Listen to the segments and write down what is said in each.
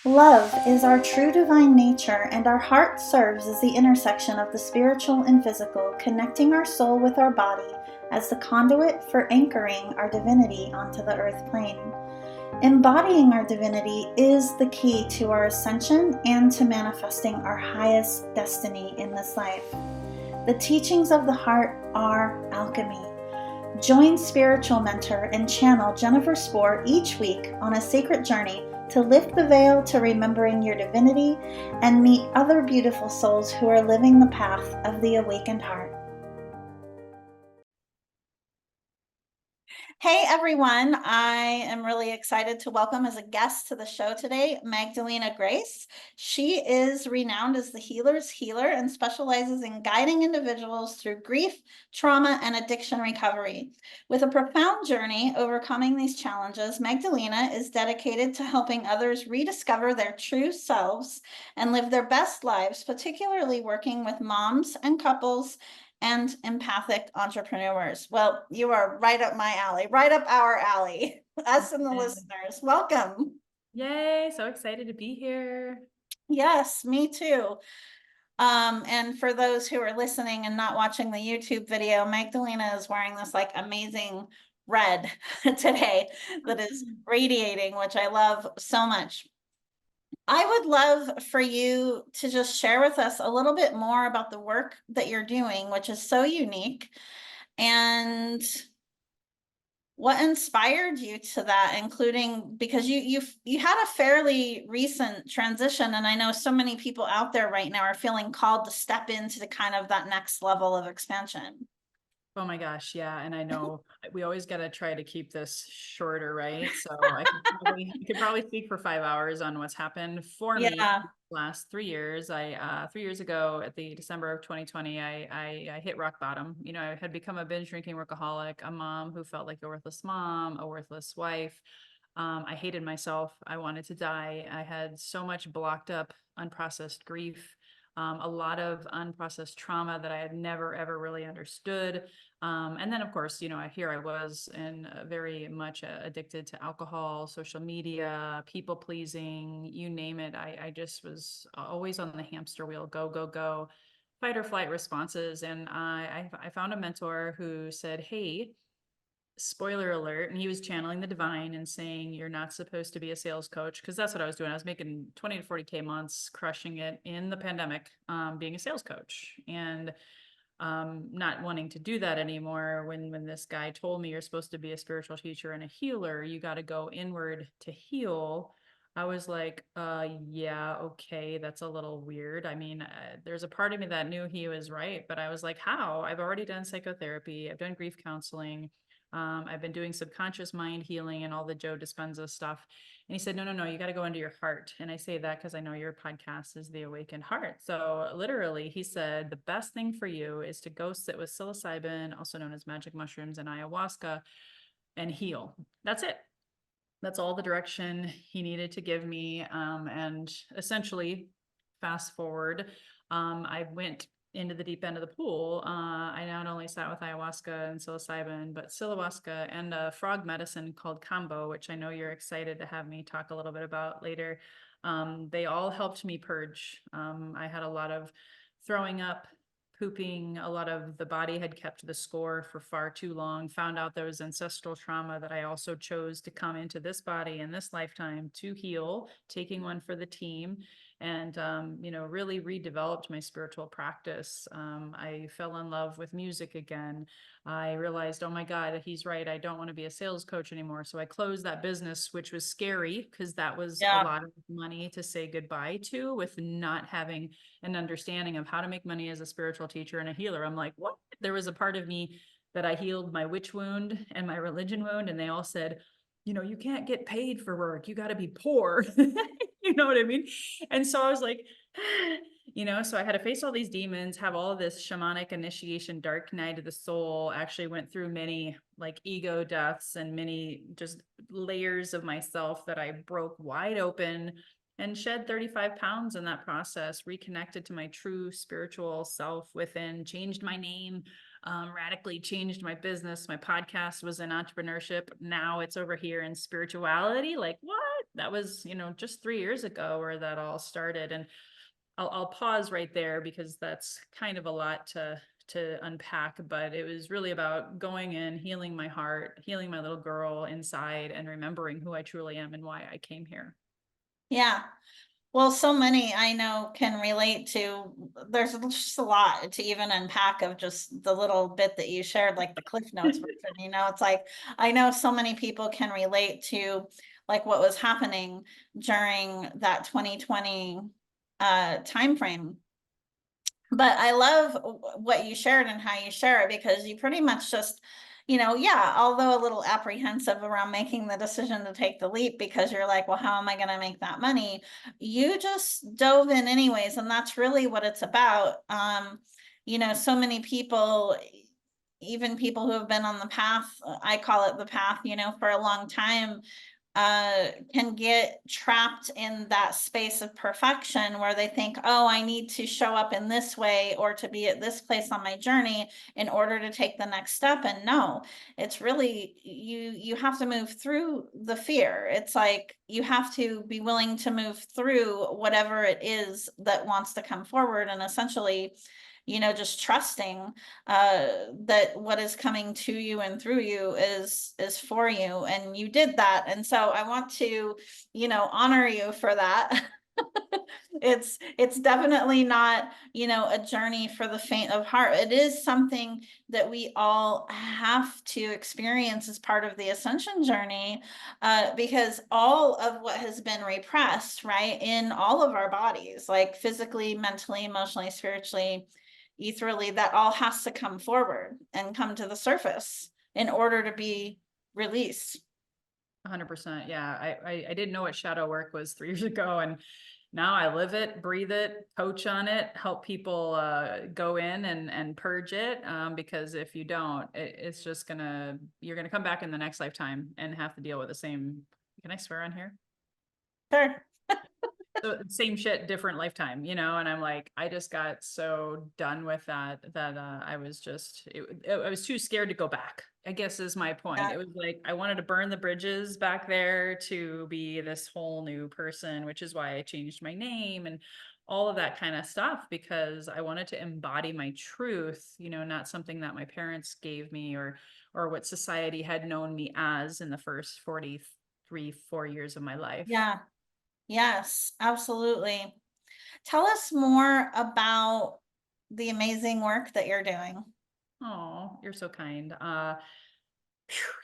Love is our true divine nature, and our heart serves as the intersection of the spiritual and physical, connecting our soul with our body as the conduit for anchoring our divinity onto the earth plane. Embodying our divinity is the key to our ascension and to manifesting our highest destiny in this life. The teachings of the heart are alchemy. Join spiritual mentor and channel Jennifer Spohr each week on a sacred journey to lift the veil to remembering your divinity and meet other beautiful souls who are living the path of the awakened heart. Hey everyone, I am really excited to welcome as a guest to the show today, Magdalena Grace. She is renowned as the healer's healer and specializes in guiding individuals through grief, trauma, and addiction recovery. With a profound journey overcoming these challenges, Magdalena is dedicated to helping others rediscover their true selves and live their best lives, particularly working with moms and couples and empathic entrepreneurs. Well, you are right up my alley, right up our alley, us and the listeners. Welcome. Yay, so excited to be here. Yes, me too. And for those who are listening and not watching the YouTube video, Magdalena is wearing this like amazing red today that is radiating, which I love so much. I would love for you to just share with us a little bit more about the work that you're doing, which is so unique, and what inspired you to that, including because you had a fairly recent transition, and I know so many people out there right now are feeling called to step into the kind of that next level of expansion. Oh my gosh, yeah. And I know we always got to try to keep this shorter, right? So I could probably speak for 5 hours on what's happened for me Yeah. last 3 years. 3 years ago at the December of 2020, I hit rock bottom. You know, I had become a binge drinking workaholic, a mom who felt like a worthless mom, a worthless wife. I hated myself. I wanted to die. I had so much blocked up, unprocessed grief, a lot of unprocessed trauma that I had never, ever really understood. And then, of course, you know, here I was and very much addicted to alcohol, social media, people pleasing, you name it. I just was always on the hamster wheel, go, go, go, fight or flight responses. And I found a mentor who said, hey, spoiler alert, and he was channeling the divine and saying you're not supposed to be a sales coach, because that's what I was doing. I was making 20 to 40K months, crushing it in the pandemic, being a sales coach, and not wanting to do that anymore. When this guy told me you're supposed to be a spiritual teacher and a healer, you got to go inward to heal, I was like, yeah, okay, that's a little weird. I mean, there's a part of me that knew he was right, but I was like, how? I've already done psychotherapy, I've done grief counseling, I've been doing subconscious mind healing and all the Joe Dispenza stuff. And he said, no, no, no, you got to go into your heart. And I say that because I know your podcast is The Awakened Heart. So literally, he said, the best thing for you is to go sit with psilocybin, also known as magic mushrooms, and ayahuasca, and heal. That's it. That's all the direction he needed to give me. And essentially, fast forward, I went into the deep end of the pool. I not only sat with ayahuasca and psilocybin, but psilocybin and a frog medicine called Kambo, which I know you're excited to have me talk a little bit about later. They all helped me purge. I had a lot of throwing up, pooping. A lot of the body had kept the score for far too long. Found out there was ancestral trauma that I also chose to come into this body in this lifetime to heal, taking one for the team, and you know, really redeveloped my spiritual practice. I fell in love with music again. I realized, oh my God, he's right, I don't want to be a sales coach anymore. So I closed that business, which was scary because that was a Yeah. lot of money to say goodbye to, with not having an understanding of how to make money as a spiritual teacher and a healer. I'm like, what? There was a part of me that I healed my witch wound and my religion wound, and they all said, you know, you can't get paid for work. You got to be poor. You know what I mean? And so I was like, you know, so I had to face all these demons, have all of this shamanic initiation, dark night of the soul. Actually went through many like ego deaths and many just layers of myself that I broke wide open, and shed 35 pounds in that process, reconnected to my true spiritual self within, changed my name, radically changed my business. My podcast was in entrepreneurship. Now it's over here in spirituality. Like, what? that was, just 3 years ago where that all started. And I'll pause right there because that's kind of a lot to unpack, but it was really about going in, healing my heart, healing my little girl inside, and remembering who I truly am and why I came here. Yeah. Well, so many I know can relate to. There's just a lot to even unpack of just the little bit that you shared, like the Cliff Notes version. It's like I know so many people can relate to like what was happening during that 2020 time frame. But I love what you shared and how you share it, because you pretty much just, yeah, although a little apprehensive around making the decision to take the leap because you're like, well, how am I going to make that money? You just dove in anyways. And that's really what it's about. So many people, even people who have been on the path, I call it the path, for a long time, can get trapped in that space of perfection where they think, oh, I need to show up in this way or to be at this place on my journey in order to take the next step. And no, it's really you have to move through the fear. It's like you have to be willing to move through whatever it is that wants to come forward, and essentially just trusting that what is coming to you and through you is for you, and you did that. And so I want to honor you for that. It's definitely not a journey for the faint of heart. It is something that we all have to experience as part of the ascension journey, because all of what has been repressed, right, in all of our bodies, like physically, mentally, emotionally, spiritually, ethereally, that all has to come forward and come to the surface in order to be released. 100%. Yeah. I didn't know what shadow work was 3 years ago. And now I live it, breathe it, coach on it, help people go in and purge it. Because if you don't, it's just you're going to come back in the next lifetime and have to deal with the same. Can I swear on here? Sure. So same shit, different lifetime, and I'm like, I just got so done with that I was I was too scared to go back, I guess is my point. Yeah. It was like I wanted to burn the bridges back there to be this whole new person, which is why I changed my name and all of that kind of stuff, because I wanted to embody my truth, not something that my parents gave me or what society had known me as in the first 4 years of my life. Yeah. Yes, absolutely. Tell us more about the amazing work that you're doing. Oh, you're so kind.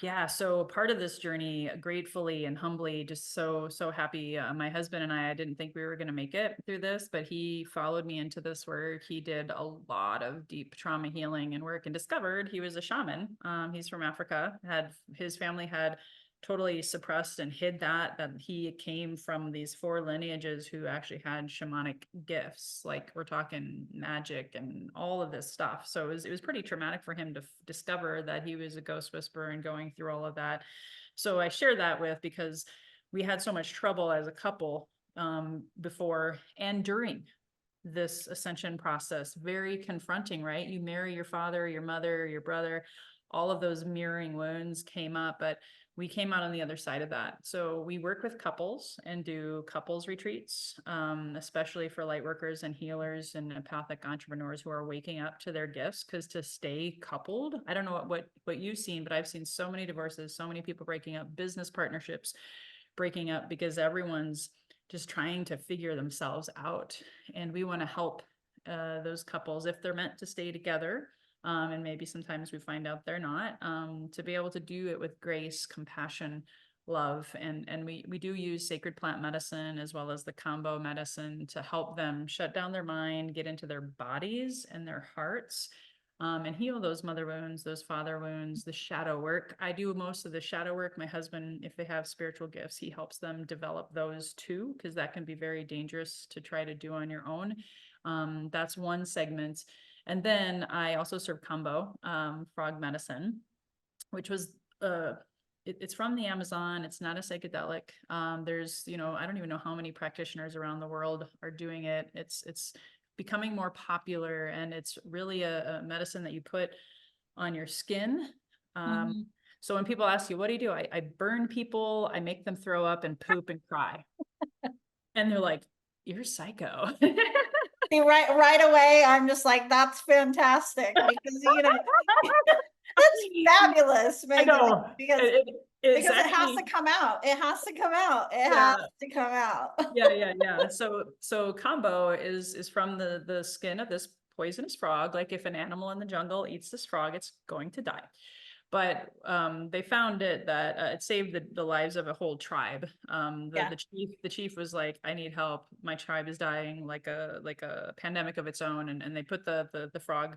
Yeah, so part of this journey, gratefully and humbly, just so happy. My husband and I didn't think we were going to make it through this, but he followed me into this work. He did a lot of deep trauma healing and work, and discovered he was a shaman. He's from Africa. Had his family had totally suppressed and hid that he came from these four lineages who actually had shamanic gifts, like we're talking magic and all of this stuff. So it was pretty traumatic for him to discover that he was a ghost whisperer and going through all of that. So I share that with, because we had so much trouble as a couple, before and during this ascension process. Very confronting, right? You marry your father, your mother, your brother, all of those mirroring wounds came up, but we came out on the other side of that. So we work with couples and do couples retreats, especially for light workers and healers and empathic entrepreneurs who are waking up to their gifts. Because to stay coupled, I don't know what you've seen, but I've seen so many divorces, so many people breaking up, business partnerships breaking up, because everyone's just trying to figure themselves out. And we want to help those couples, if they're meant to stay together, and maybe sometimes we find out they're not, to be able to do it with grace, compassion, love. And we do use sacred plant medicine as well as the combo medicine to help them shut down their mind, get into their bodies and their hearts, and heal those mother wounds, those father wounds, the shadow work. I do most of the shadow work. My husband, if they have spiritual gifts, he helps them develop those too, because that can be very dangerous to try to do on your own. That's one segment. And then I also serve combo, frog medicine, which was it's from the Amazon. It's not a psychedelic. There's, I don't even know how many practitioners around the world are doing it. It's becoming more popular, and it's really a medicine that you put on your skin. Um, Mhm. So when people ask you, what do? I burn people, I make them throw up and poop and cry. And they're like, you're psycho. See, right away, I'm just like, that's fantastic because that's fabulous, I Magdalena, know. because It's because it has to actually, come out. It has to come out. It has yeah. to come out. Yeah. So combo is from the skin of this poisonous frog. Like if an animal in the jungle eats this frog, it's going to die. But they found that it saved the lives of a whole tribe. Yeah. The chief was like, I need help. My tribe is dying like a pandemic of its own. And they put the frog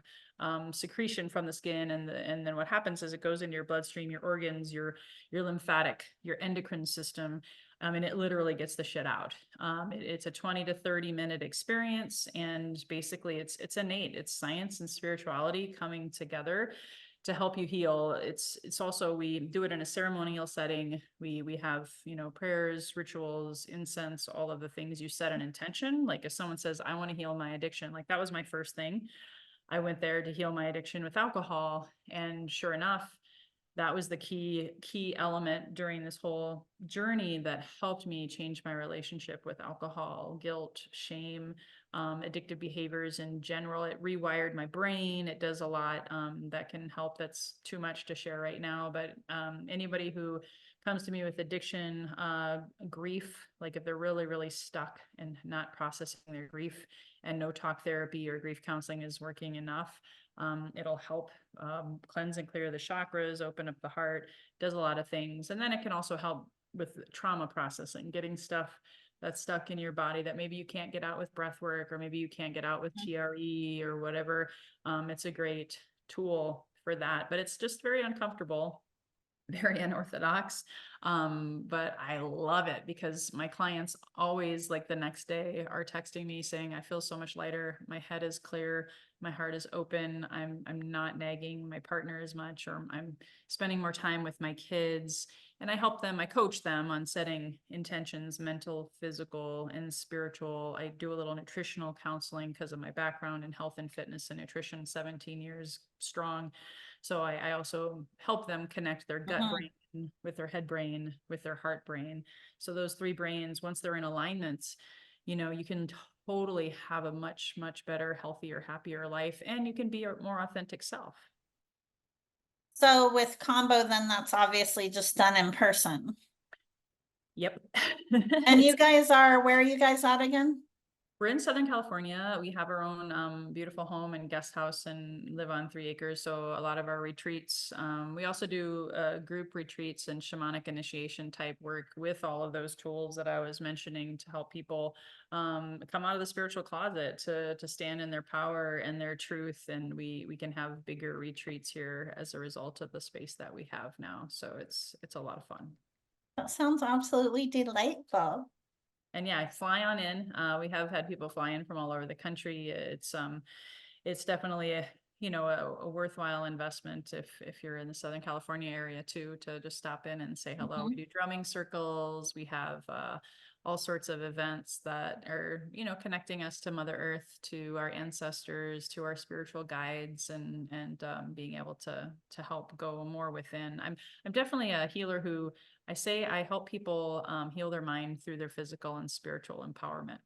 secretion from the skin, and then what happens is it goes into your bloodstream, your organs, your lymphatic, your endocrine system. And it literally gets the shit out. It's a 20 to 30-minute experience, and basically it's innate. It's science and spirituality coming together to help you heal. It's also, we do it in a ceremonial setting. We have, prayers, rituals, incense, all of the things. You set an intention. Like if someone says, I want to heal my addiction, like that was my first thing. I went there to heal my addiction with alcohol, and sure enough, that was the key element during this whole journey that helped me change my relationship with alcohol, guilt, shame, addictive behaviors in general. It rewired my brain. It does a lot that can help. That's too much to share right now, but anybody who comes to me with addiction, grief, like if they're really stuck and not processing their grief, and no talk therapy or grief counseling is working enough, it'll help cleanse and clear the chakras, open up the heart, does a lot of things. And then it can also help with trauma processing, getting stuff that's stuck in your body that maybe you can't get out with breath work, or maybe you can't get out with GRE or whatever. It's a great tool for that, but it's just very uncomfortable, very unorthodox. But I love it because my clients always, like the next day, are texting me saying, I feel so much lighter. My head is clear. My heart is open. I'm not nagging my partner as much, or I'm spending more time with my kids. And I help them, I coach them on setting intentions, mental, physical, and spiritual. I do a little nutritional counseling because of my background in health and fitness and nutrition, 17 years strong. So I also help them connect their gut Mhm. brain with their head brain, with their heart brain. So those three brains, once they're in alignment, you can totally have a much better, healthier, happier life, and you can be a more authentic self. So with combo, then that's obviously just done in person. Yep. And It's you guys are, where are you guys at again? We're in Southern California. We have our own beautiful home and guest house and live on 3 acres. So a lot of our retreats, we also do group retreats and shamanic initiation type work with all of those tools that I was mentioning to help people come out of the spiritual closet, to stand in their power and their truth. And we can have bigger retreats here as a result of the space that we have now. So it's a lot of fun. That sounds absolutely delightful. And yeah, fly on in. We have had people fly in from all over the country. It's definitely a worthwhile investment if you're in the Southern California area too, to just stop in and say hello. Mhm. We do drumming circles. We have all sorts of events that are, connecting us to Mother Earth, to our ancestors, to our spiritual guides, and being able to help go more within. I'm definitely a healer who, I say I help people heal their mind through their physical and spiritual empowerment.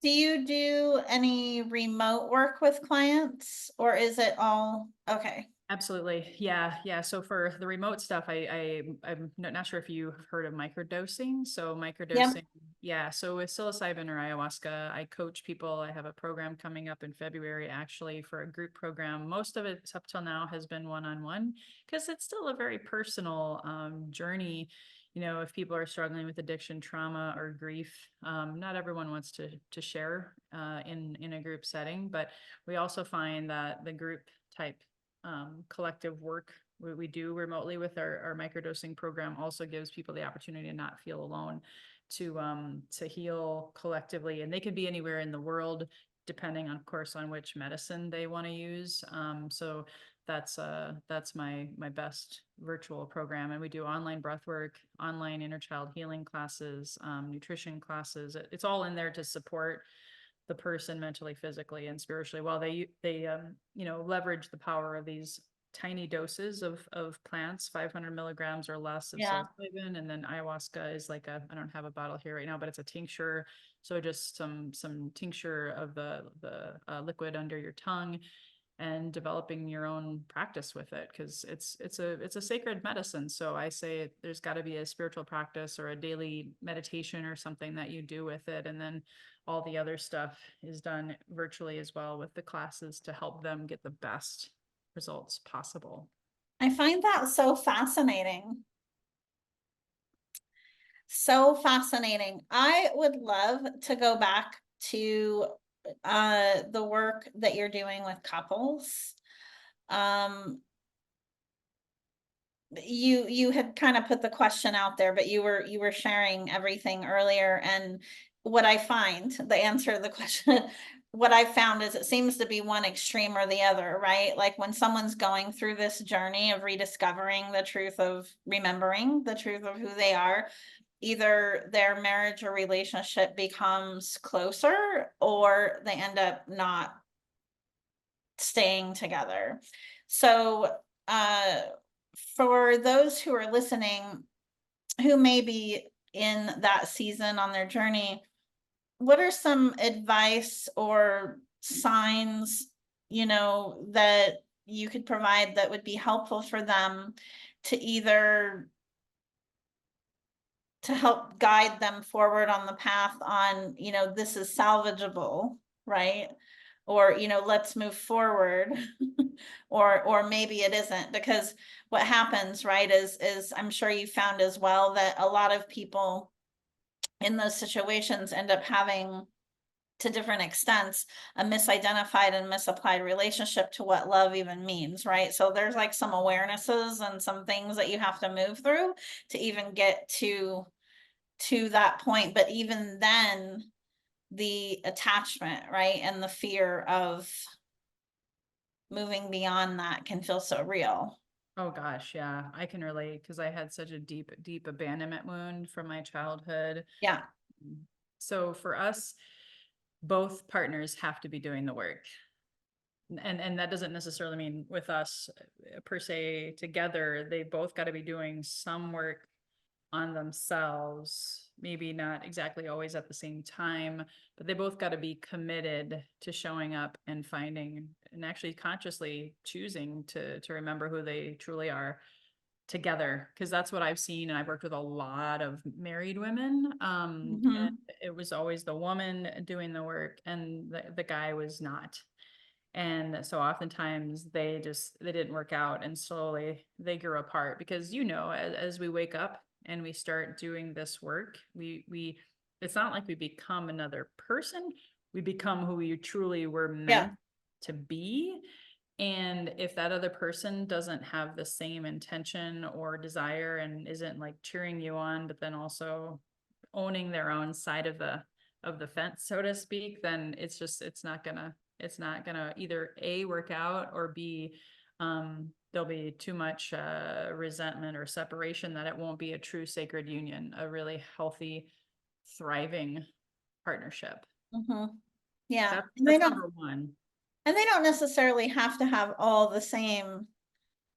Do you do any remote work with clients, or is it all okay? Absolutely. Yeah. So for the remote stuff, I'm not sure if you've heard of microdosing. So Yep. microdosing, yeah. So with psilocybin or ayahuasca, I coach people. I have a program coming up in February, actually, for a group program. Most of it up till now has been one-on-one, because it's still a very personal journey. If people are struggling with addiction, trauma, or grief, not everyone wants to share in a group setting. But we also find that the group type collective work we do remotely with our microdosing program also gives people the opportunity to not feel alone, to heal collectively. And they could be anywhere in the world, depending on, of course, on which medicine they want to use. So that's my best virtual program. And we do online breath work, online inner child healing classes, nutrition classes. It's all in there to support the person mentally, physically, and spiritually, while they leverage the power of these tiny doses of plants, 500 milligrams or less of Yeah. psilocybin. And then ayahuasca is like I don't have a bottle here right now, but it's a tincture. So just some tincture of the liquid under your tongue, and developing your own practice with it, because it's a sacred medicine. So I say there's got to be a spiritual practice or a daily meditation or something that you do with it, and then all the other stuff is done virtually as well with the classes to help them get the best results possible. I find that so fascinating. So fascinating. I would love to go back to the work that you're doing with couples. Um you had kind of put the question out there, but you were sharing everything earlier, and what I find, the answer to the question, what I found is it seems to be one extreme or the other, right? Like when someone's going through this journey of rediscovering the truth, of remembering the truth of who they are, either their marriage or relationship becomes closer, or they end up not staying together. So, uh, for those who are listening who may be in that season on their journey, what are some advice or signs, that you could provide that would be helpful for them to either to help guide them forward on the path on, this is salvageable, right? Or, let's move forward. Or maybe it isn't, because what happens, right, is I'm sure you found as well that a lot of people in those situations end up having, to different extents, a misidentified and misapplied relationship to what love even means, right? So there's like some awarenesses and some things that you have to move through to even get to that point. But even then, the attachment, right, and the fear of moving beyond that can feel so real. Oh gosh, yeah, I can relate because I had such a deep abandonment wound from my childhood. Yeah. So for us, both partners have to be doing the work. And that doesn't necessarily mean with us per se together. They both got to be doing some work on themselves, maybe not exactly always at the same time, but they both got to be committed to showing up and finding and actually consciously choosing to remember who they truly are together, because that's what I've seen. And I've worked with a lot of married women, and Hmm. it was always the woman doing the work and the guy was not. And so oftentimes they didn't work out, and slowly they grew apart, because as we wake up and we start doing this work, we it's not like we become another person. We become who we truly were Yeah. meant to be. And if that other person doesn't have the same intention or desire and isn't like cheering you on, but then also owning their own side of the fence, so to speak, then it's not gonna either A, work out, or B, there'll be too much resentment or separation that it won't be a true sacred union, a really healthy, thriving partnership. Hmm. Yeah. That's And they that's don't number one. and they don't necessarily have to have all the same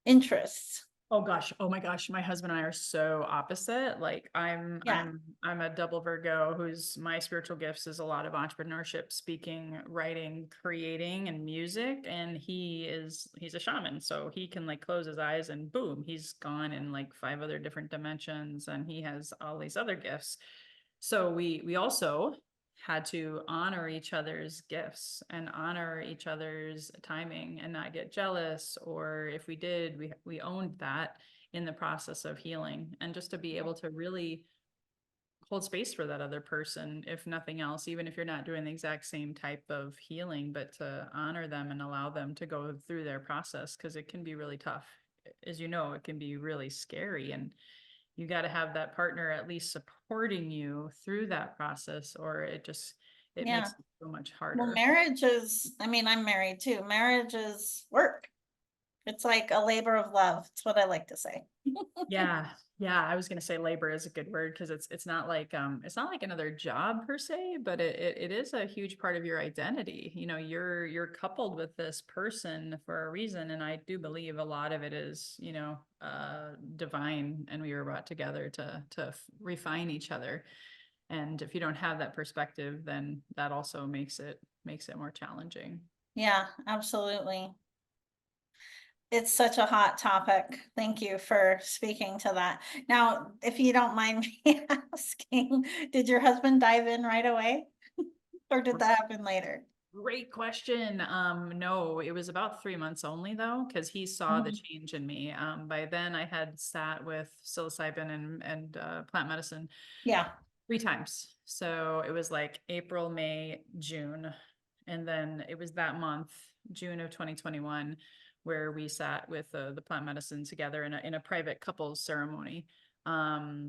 interests. Oh gosh. Oh my gosh. My husband and I are so opposite. Like Yeah. I'm a double Virgo whose my spiritual gifts is a lot of entrepreneurship, speaking, writing, creating, and music. And he's a shaman. So he can like close his eyes and boom, he's gone in like five other different dimensions, and he has all these other gifts. So we also had to honor each other's gifts and honor each other's timing and not get jealous, or if we did, we owned that in the process of healing, and just to be able to really hold space for that other person, if nothing else, even if you're not doing the exact same type of healing, but to honor them and allow them to go through their process, because it can be really tough. As you know, it can be really scary, and you got to have that partner at least supporting you through that process, or it Yeah. makes it so much Well, harder. marriage is, I mean, I'm married too. Marriage is work. It's like a labor of love. It's what I like to say. Yeah. Yeah, I was gonna say labor is a good word because it's not like another job per se, but it is a huge part of your identity. You know, you're coupled with this person for a reason, and I do believe a lot of it is, divine, and we were brought together to refine each other. And if you don't have that perspective, then that also makes it more challenging. Yeah, absolutely. It's such a hot topic. Thank you for speaking to that. Now, if you don't mind me asking, did your husband dive in right away or did that happen later? Great question. No, it was about 3 months only though, because he saw the Mhm. change in me. By then I had sat with psilocybin and plant medicine Yeah. 3 times. So it was like April, May, June. And then it was that month, June of 2021, where we sat with the plant medicine together in a private couples ceremony,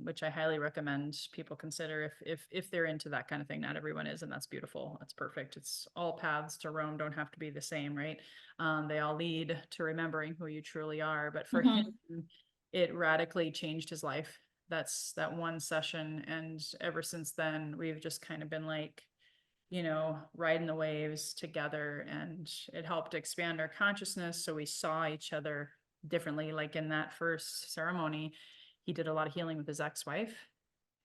which I highly recommend people consider if they're into that kind of thing. Not everyone is, and that's beautiful. That's perfect. It's all paths to Rome don't have to be the same, right? They all lead to remembering who you truly are. But for him, Mhm. it radically changed his life. That's that one session, and ever since then we've just kind of been like, riding the waves together, and it helped expand our consciousness so we saw each other differently. Like in that first ceremony, he did a lot of healing with his ex-wife,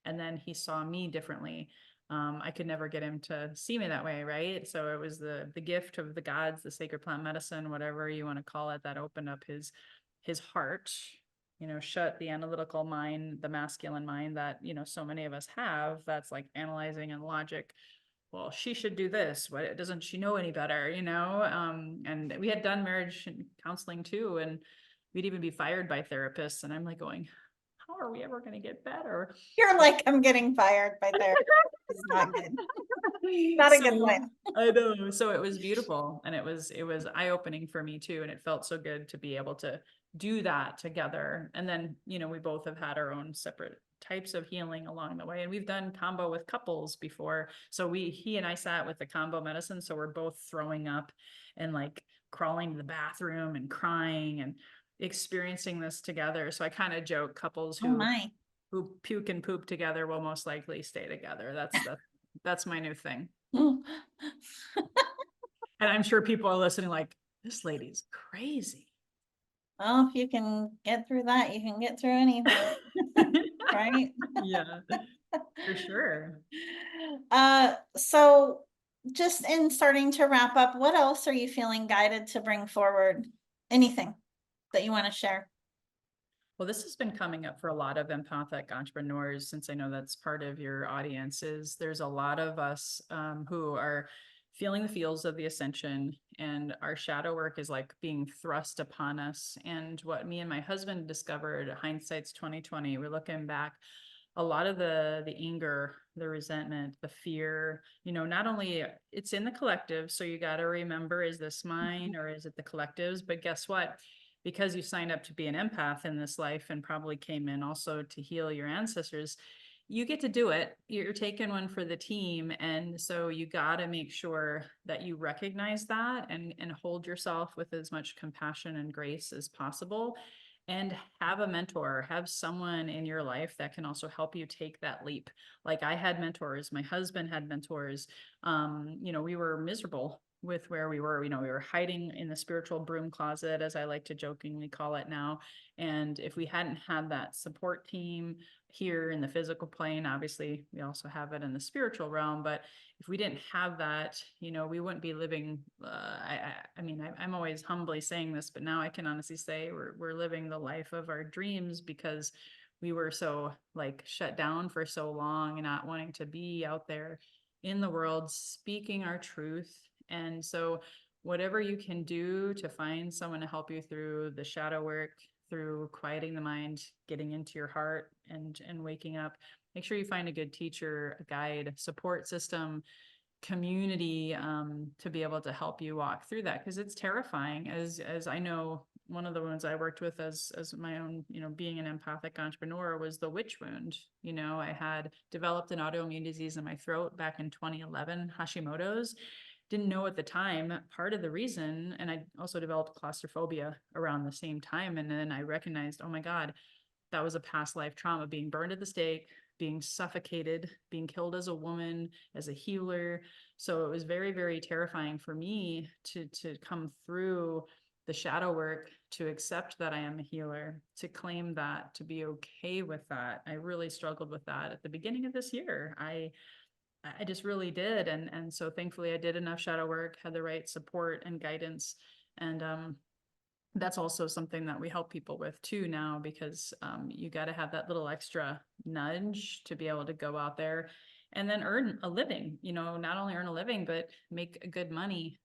and then he saw me differently. I could never get him to see me that way, right? So it was the gift of the gods, the sacred plant medicine, whatever you want to call it, that opened up his heart, shut the analytical mind, the masculine mind that, so many of us have, that's like analyzing and logic. Well, she should do this. What doesn't she know any better, and we had done marriage and counseling too, and we'd even be fired by therapists. And I'm like going, how are we ever going to get better? You're But like, I'm getting fired by therapy. It's not good. Not a good so plan. I know. So it was beautiful, and it was eye-opening for me too. And it felt so good to be able to do that together. And then, we both have had our own separate types of healing along the way. And we've done combo with couples before. So he and I sat with the combo medicine. So we're both throwing up and like crawling to the bathroom and crying and experiencing this together. So I kind of joke, couples Oh my. who puke and poop together will most likely stay together. That's my new thing. And I'm sure people are listening like, this lady's crazy. Well, if you can get through that, you can get through anything, right? Yeah, for sure. So just in starting to wrap up, what else are you feeling guided to bring forward? Anything that you want to share? Well, this has been coming up for a lot of empathic entrepreneurs, since I know that's part of your audience. Is there's a lot of us who are feeling the feels of the ascension, and our shadow work is like being thrust upon us. And what me and my husband discovered, hindsight's 2020, we're looking back, a lot of the anger, the resentment, the fear, not only it's in the collective, so you got to remember, is this mine or is it the collectives? But guess what? Because you signed up to be an empath in this life and probably came in also to heal your ancestors, you get to do it. You're taking one for the team. And so you got to make sure that you recognize that and hold yourself with as much compassion and grace as possible, and have a mentor, have someone in your life that can also help you take that leap. Like I had mentors, my husband had mentors. We were miserable with where we were. We were hiding in the spiritual broom closet, as I like to jokingly call it now. And if we hadn't had that support team here in the physical plane, obviously we also have it in the spiritual realm, but if we didn't have that, we wouldn't be living. I'm always humbly saying this, but now I can honestly say we're living the life of our dreams, because we were so like shut down for so long and not wanting to be out there in the world speaking our truth. And so whatever you can do to find someone to help you through the shadow work, through quieting the mind, getting into your heart, and waking up, make sure you find a good teacher, a guide, support system, community, to be able to help you walk through that, because it's terrifying. As I know, one of the wounds I worked with as my own, being an empathic entrepreneur, was the witch wound. I had developed an autoimmune disease in my throat back in 2011, Hashimoto's, didn't know at the time part of the reason. And I also developed claustrophobia around the same time. And then I recognized, oh my God, that was a past life trauma, being burned at the stake, being suffocated, being killed as a woman, as a healer. So it was very, very terrifying for me to come through the shadow work, to accept that I am a healer, to claim that, to be okay with that. I really struggled with that at the beginning of this year. I just really did. And so thankfully I did enough shadow work, had the right support and guidance. And that's also something that we help people with too now, because you got to have that little extra nudge to be able to go out there and then earn a living, not only earn a living, but make good money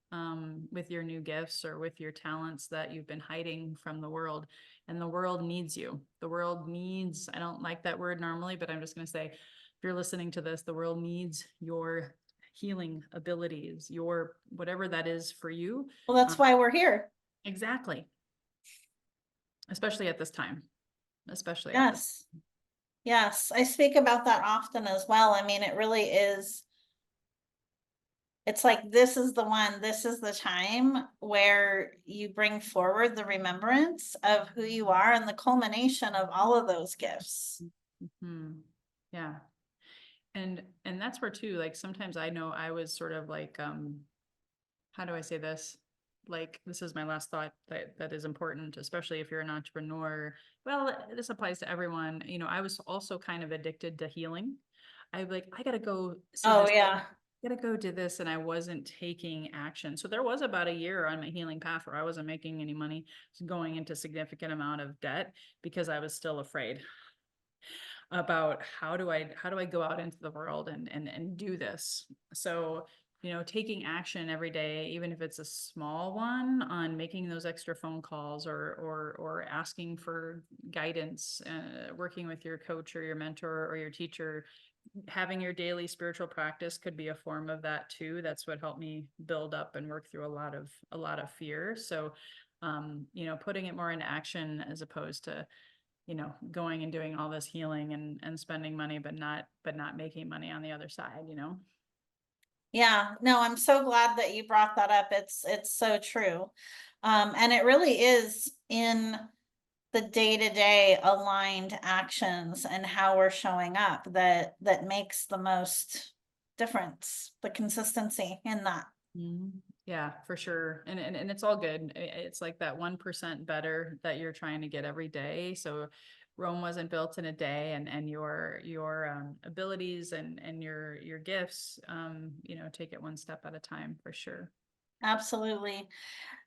with your new gifts or with your talents that you've been hiding from the world. And the world needs you. The world needs, I don't like that word normally, but I'm just going to say, if you're listening to this, the world needs your healing abilities, your whatever that is for you. Well, that's why we're here. Exactly. Especially at this time, especially. Yes. Yes. I speak about that often as well. I mean, it really is. It's like, this is the time where you bring forward the remembrance of who you are and the culmination of all of those gifts. Mm-hmm. Yeah. And that's where too, like, sometimes I know I was sort of like, how do I say this? Like, this is my last thought that is important, especially if you're an entrepreneur. Well, this applies to everyone. I was also kind of addicted to healing. I gotta go see Oh this. yeah. Gotta go do this, and I wasn't taking action. So there was about a year on my healing path where I wasn't making any money, going into significant amount of debt because I was still afraid about how do I go out into the world and do this. So taking action every day, even if it's a small one, on making those extra phone calls or asking for guidance, working with your coach or your mentor or your teacher. Having your daily spiritual practice could be a form of that too. That's what helped me build up and work through a lot of fear. So putting it more into action as opposed to going and doing all this healing and spending money, but not making money on the other side. Yeah, no, I'm so glad that you brought that up. It's so true. And it really is in the day-to-day aligned actions and how we're showing up that makes the most difference, the consistency in that. Mm-hmm. Yeah, for sure. And it's all good. It's like that 1% better that you're trying to get every day. So Rome wasn't built in a day, and your abilities and your gifts, take it one step at a time, for sure. Absolutely.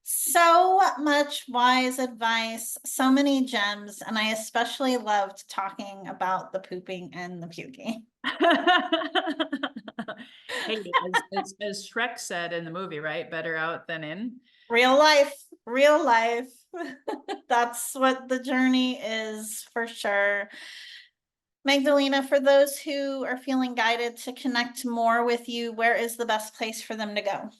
So much wise advice, so many gems, and I especially loved talking about the pooping and the puking. Hey, as Shrek said in the movie, right? Better out than in. Real life, real life. That's what the journey is, for sure. Magdalena, for those who are feeling guided to connect more with you, where is the best place for them to go?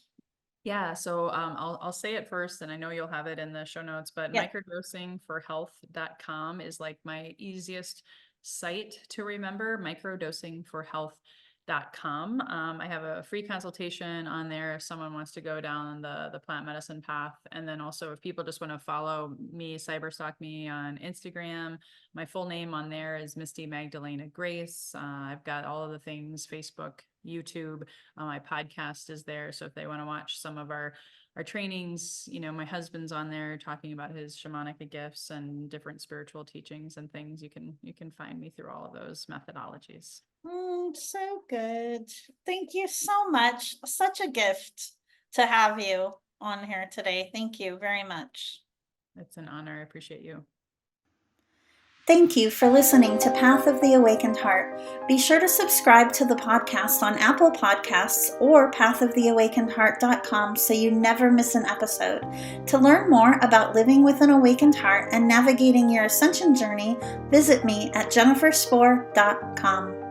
Yeah, so I'll say it first, and I know you'll have it in the show notes, but Yeah. microdosingforhealth.com is like my easiest site to remember, microdosingforhealth.com. I have a free consultation on there if someone wants to go down the plant medicine path. And then also if people just want to follow me, cyberstalk me on Instagram, my full name on there is Misty Magdalena Grace. I've got all of the things, Facebook, YouTube. My podcast is there. So if they want to watch some of our trainings, my husband's on there talking about his shamanic gifts and different spiritual teachings and things. You can find me through all of those methodologies. So good. Thank you so much. Such a gift to have you on here today. Thank you very much. It's an honor. I appreciate you. Thank you for listening to Path of the Awakened Heart. Be sure to subscribe to the podcast on Apple Podcasts or pathoftheawakenedheart.com so you never miss an episode. To learn more about living with an awakened heart and navigating your ascension journey, visit me at jenniferspore.com.